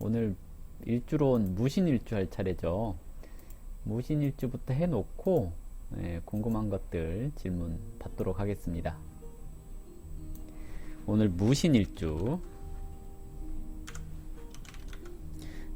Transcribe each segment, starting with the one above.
오늘 일주로 온 무신일주 할 차례죠. 무신일주부터 해놓고 궁금한 것들 질문 받도록 하겠습니다. 오늘 무신일주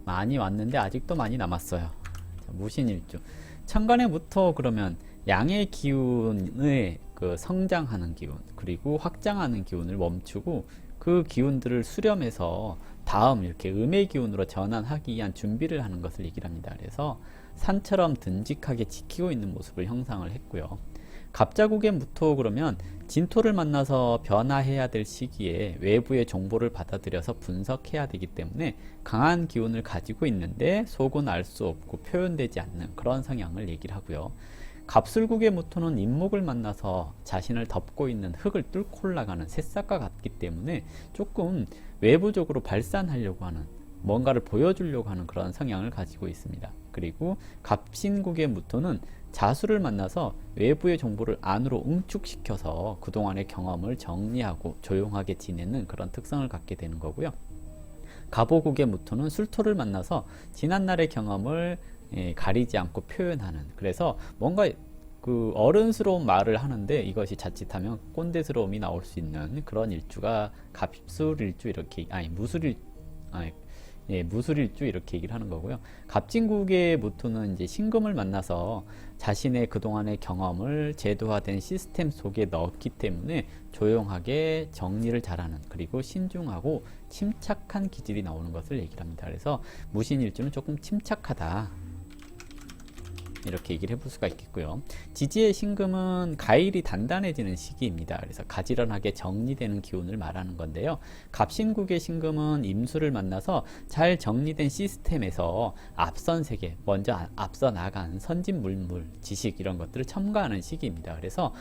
많이 왔는데 아직도 많이 남았어요. 자, 무신일주 천간에부터 그러면 양의 기운의 그 성장하는 기운 그리고 확장하는 기운을 멈추고 그 기운들을 수렴해서 다음 이렇게 음의 기운으로 전환하기 위한 준비를 하는 것을 얘기를 합니다. 그래서 산처럼 듬직하게 지키고 있는 모습을 형상을 했고요. 갑자국의 무토 그러면 진토를 만나서 변화해야 될 시기에 외부의 정보를 받아들여서 분석해야 되기 때문에 강한 기운을 가지고 있는데 속은 알 수 없고 표현되지 않는 그런 성향을 얘기를 하고요. 갑술국의 무토는 인목을 만나서 자신을 덮고 있는 흙을 뚫고 올라가는 새싹과 같기 때문에 조금 외부적으로 발산하려고 하는 뭔가를 보여주려고 하는 그런 성향을 가지고 있습니다. 그리고 갑신국의 무토는 자수를 만나서 외부의 정보를 안으로 응축시켜서 그동안의 경험을 정리하고 조용하게 지내는 그런 특성을 갖게 되는 거고요. 갑오국의 무토는 술토를 만나서 지난날의 경험을 가리지 않고 표현하는, 그래서 뭔가 그 어른스러운 말을 하는데 이것이 자칫하면 꼰대스러움이 나올 수 있는 그런 일주가 갑술일주 이렇게 무술일주 이렇게 얘기를 하는 거고요. 갑진국의 무토는 이제 신금을 만나서 자신의 그동안의 경험을 제도화된 시스템 속에 넣었기 때문에 조용하게 정리를 잘하는, 그리고 신중하고 침착한 기질이 나오는 것을 얘기를 합니다. 그래서 무신일주는 조금 침착하다 이렇게 얘기를 해볼 수가 있겠고요. 지지의 신금은 가일이 단단해지는 시기입니다. 그래서 가지런하게 정리되는 기운을 말하는 건데요. 갑신국의 신금은 임수를 만나서 잘 정리된 시스템에서 앞선 세계, 먼저 앞서 나간 선진물물, 지식 이런 것들을 첨가하는 시기입니다. 그래서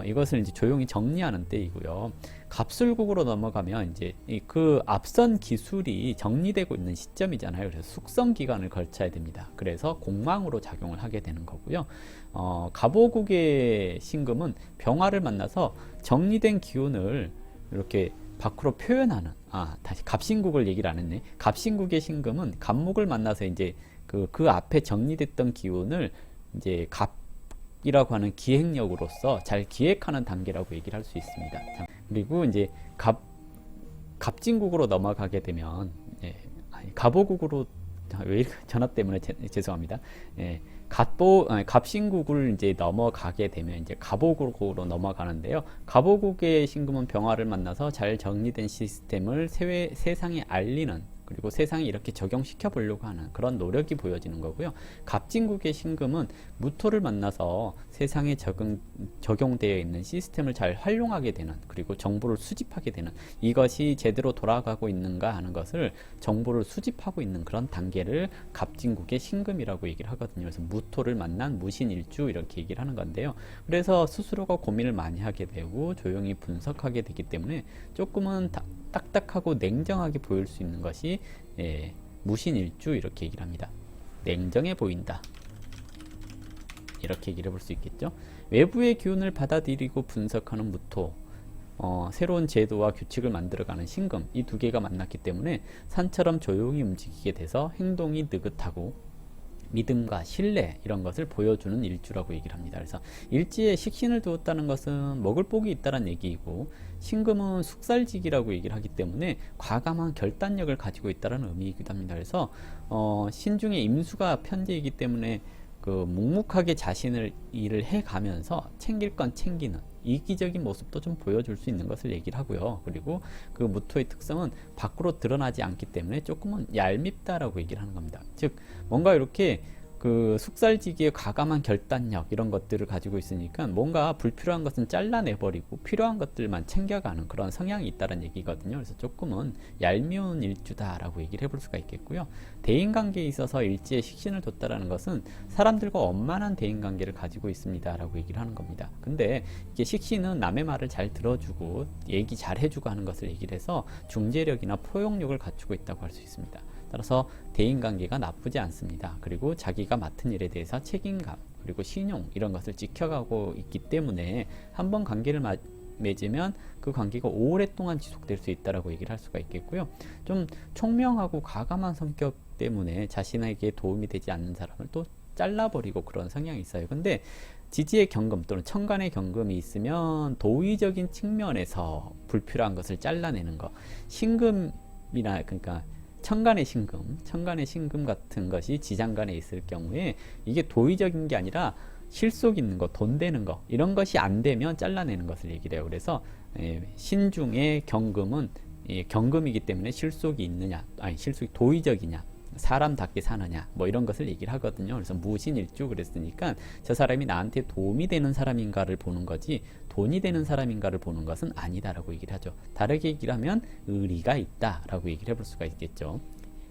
이것을 이제 조용히 정리하는 때이고요. 갑술국으로 넘어가면 이제 그 앞선 기술이 정리되고 있는 시점이잖아요. 그래서 숙성 기간을 걸쳐야 됩니다. 그래서 공망으로 작용을 하게 되는 거고요. 갑오국의 신금은 병화를 만나서 정리된 기운을 이렇게 밖으로 표현하는, 다시 갑신국을 얘기를 안 했네. 갑신국의 신금은 갑목을 만나서 이제 그 앞에 정리됐던 기운을 이제 이라고 하는 기획력으로서 잘 기획하는 단계라고 얘기를 할 수 있습니다. 그리고 이제 갑진국으로 넘어가게 되면 갑오국으로, 왜 전화 때문에 죄송합니다. 갑신국을 이제 넘어가게 되면 이제 갑오국으로 넘어가는데요. 갑오국의 신금은 병화를 만나서 잘 정리된 시스템을 세상에 알리는, 그리고 세상에 이렇게 적용시켜 보려고 하는 그런 노력이 보여지는 거고요. 갑진국의 신금은 무토를 만나서 세상에 적용되어 있는 시스템을 잘 활용하게 되는, 그리고 정보를 수집하게 되는, 이것이 제대로 돌아가고 있는가 하는 것을 정보를 수집하고 있는 그런 단계를 갑진국의 신금이라고 얘기를 하거든요. 그래서 무토를 만난 무신일주 이렇게 얘기를 하는 건데요. 그래서 스스로가 고민을 많이 하게 되고 조용히 분석하게 되기 때문에 조금은 딱딱하고 냉정하게 보일 수 있는 것이 무신일주 이렇게 얘기를 합니다. 냉정해 보인다 이렇게 얘기를 해볼 수 있겠죠. 외부의 기운을 받아들이고 분석하는 무토, 새로운 제도와 규칙을 만들어가는 신금, 이 두 개가 만났기 때문에 산처럼 조용히 움직이게 돼서 행동이 느긋하고 믿음과 신뢰 이런 것을 보여주는 일주라고 얘기를 합니다. 그래서 일지에 식신을 두었다는 것은 먹을 복이 있다는 얘기이고, 신금은 숙살직이라고 얘기를 하기 때문에 과감한 결단력을 가지고 있다는 의미이기도 합니다. 그래서 신중에 임수가 편제이기 때문에 묵묵하게 자신을 일을 해가면서 챙길 건 챙기는 이기적인 모습도 좀 보여줄 수 있는 것을 얘기를 하고요. 그리고 그 무토의 특성은 밖으로 드러나지 않기 때문에 조금은 얄밉다라고 얘기를 하는 겁니다. 즉 뭔가 이렇게 숙살지기의 과감한 결단력 이런 것들을 가지고 있으니까 뭔가 불필요한 것은 잘라내버리고 필요한 것들만 챙겨가는 그런 성향이 있다는 얘기거든요. 그래서 조금은 얄미운 일주다라고 얘기를 해볼 수가 있겠고요. 대인관계에 있어서 일지에 식신을 뒀다라는 것은 사람들과 원만한 대인관계를 가지고 있습니다라고 얘기를 하는 겁니다. 근데 이게 식신은 남의 말을 잘 들어주고 얘기 잘 해주고 하는 것을 얘기를 해서 중재력이나 포용력을 갖추고 있다고 할 수 있습니다. 따라서 대인관계가 나쁘지 않습니다. 그리고 자기가 맡은 일에 대해서 책임감 그리고 신용 이런 것을 지켜가고 있기 때문에 한번 관계를 맺으면 그 관계가 오랫동안 지속될 수 있다라고 얘기를 할 수가 있겠고요. 좀 총명하고 과감한 성격 때문에 자신에게 도움이 되지 않는 사람을 또 잘라버리고 그런 성향이 있어요. 근데 지지의 경금 또는 천간의 경금이 있으면 도의적인 측면에서 불필요한 것을 잘라내는 거, 신금이나 그러니까 천간의 신금 같은 것이 지장간에 있을 경우에 이게 도의적인 게 아니라 실속 있는 거, 돈 되는 거 이런 것이 안 되면 잘라내는 것을 얘기를 해요. 그래서 신중의 경금은 경금이기 때문에 실속이 있느냐, 아니 실속이 도의적이냐, 사람답게 사느냐 뭐 이런 것을 얘기를 하거든요. 그래서 무신일주 그랬으니까 저 사람이 나한테 도움이 되는 사람인가를 보는 거지 돈이 되는 사람인가를 보는 것은 아니다라고 얘기를 하죠. 다르게 얘기를 하면 의리가 있다라고 얘기를 해볼 수가 있겠죠.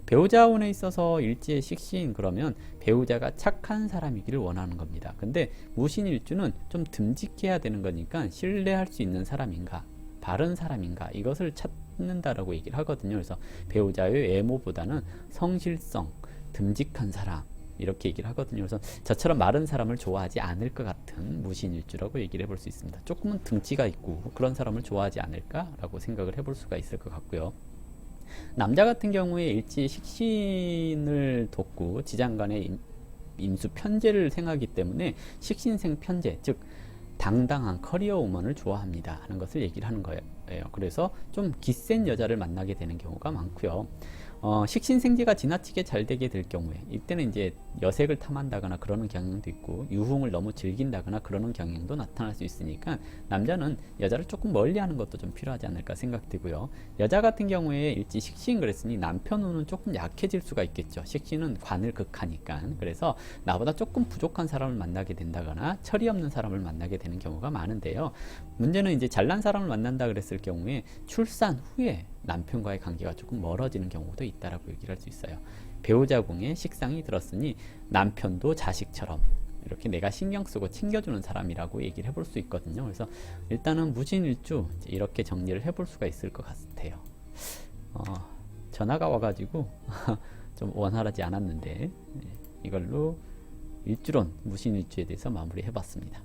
배우자운에 있어서 일지의 식신 그러면 배우자가 착한 사람이기를 원하는 겁니다. 근데 무신일주는 좀 듬직해야 되는 거니까 신뢰할 수 있는 사람인가, 바른 사람인가 이것을 찾는다라고 얘기를 하거든요. 그래서 배우자의 외모보다는 성실성, 듬직한 사람 이렇게 얘기를 하거든요. 그래서 저처럼 마른 사람을 좋아하지 않을 것 같은 무신일주라고 얘기를 해볼 수 있습니다. 조금은 등치가 있고 그런 사람을 좋아하지 않을까라고 생각을 해볼 수가 있을 것 같고요. 남자 같은 경우에 일지 식신을 뒀고 지장간의 임수 편제를 생하기 때문에 식신생 편제, 즉 당당한 커리어 우먼을 좋아합니다 하는 것을 얘기를 하는 거예요. 그래서 좀 기센 여자를 만나게 되는 경우가 많고요. 식신생지가 지나치게 잘 되게 될 경우에 이때는 이제 여색을 탐한다거나 그러는 경향도 있고 유흥을 너무 즐긴다거나 그러는 경향도 나타날 수 있으니까 남자는 여자를 조금 멀리하는 것도 좀 필요하지 않을까 생각되고요. 여자 같은 경우에 일지 식신 그랬으니 남편 운은 조금 약해질 수가 있겠죠. 식신은 관을 극하니까. 그래서 나보다 조금 부족한 사람을 만나게 된다거나 철이 없는 사람을 만나게 되는 경우가 많은데요. 문제는 이제 잘난 사람을 만난다 그랬을 경우에 출산 후에 남편과의 관계가 조금 멀어지는 경우도 있다라고 얘기를 할 수 있어요. 배우자궁에 식상이 들었으니 남편도 자식처럼 이렇게 내가 신경 쓰고 챙겨주는 사람이라고 얘기를 해볼 수 있거든요. 그래서 일단은 무신일주 이렇게 정리를 해볼 수가 있을 것 같아요. 전화가 와가지고 좀 원활하지 않았는데 이걸로 일주론 무신일주에 대해서 마무리 해봤습니다.